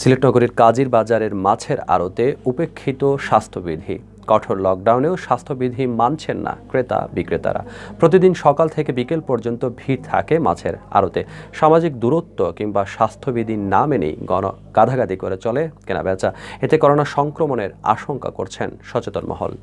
সিলেট নগরীর কাজীর বাজারের মাছের আড়তে উপেক্ষিত স্বাস্থ্যবিধি। কঠোর লকডাউনেও স্বাস্থ্যবিধি মানছেন না ক্রেতা বিক্রেতারা। প্রতিদিন সকাল থেকে বিকেল পর্যন্ত ভিড় থাকে মাছের আড়তে। সামাজিক দূরত্ব কিংবা স্বাস্থ্যবিধি না মেনেই গাদাগাদি করে চলে কেনাবেচা। এতে করোনা সংক্রমণের আশঙ্কা করছেন সচেতন মহল।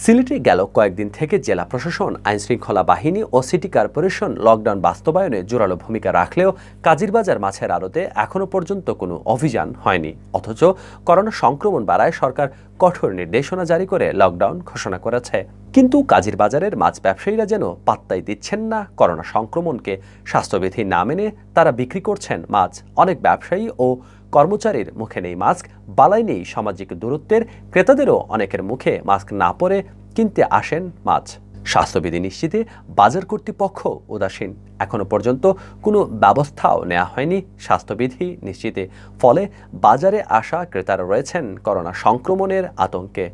সিলেটে গেল কয়েকদিন থেকে জেলা প্রশাসন, আইনশৃঙ্খলা বাহিনী ও সিটি কর্পোরেশন লকডাউন বাস্তবায়নে জোরালো ভূমিকা রাখলেও কাজীরবাজার মাছের আড়তে এখনও পর্যন্ত কোনো অভিযান হয়নি। অথচ করোনা সংক্রমণ বাড়ায় সরকার কঠোর নির্দেশনা জারি করে লকডাউন ঘোষণা করেছে। কিন্তু কাজীরবাজারের মাছ ব্যবসায়ীরা যেন পাত্তাই দিচ্ছেন না করোনা সংক্রমণকে। স্বাস্থ্যবিধি না মেনে তারা বিক্রি করছেন মাছ। অনেক ব্যবসায়ী ও কর্মচারীর মুখে নেই মাস্ক, বালাই নেই সামাজিক দূরত্বের। ক্রেতাদেরও অনেকের মুখে মাস্ক না পরে কিনতে আসেন মাছ। স্বাস্থ্যবিধি নিশ্চিতে বাজার কর্তৃপক্ষ উদাসীন। এখনো পর্যন্ত কোনো ব্যবস্থাও নেওয়া হয়নি স্বাস্থ্যবিধি নিশ্চিতে। ফলে বাজারে আসা ক্রেতারা রয়েছেন করোনা সংক্রমণের আতঙ্কে।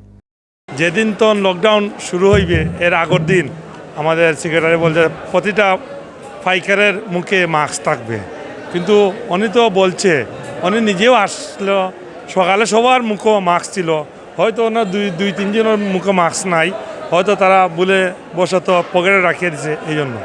যেদিন তো লকডাউন শুরু হইবে এর আগের দিন আমাদের সেক্রেটারি বলছে প্রতিটা পাইকারের মুখে মাস্ক থাকবে, কিন্তু উনি তো বলছে, উনি নিজেও আসলো সকালে সবার মুখে মাস্ক ছিল, হয়তো ওনার দুই তিনজনের মুখে মাস্ক নাই, হয়তো তারা বলে বসত পকেটে রাখিয়ে দিছে এই জন্য।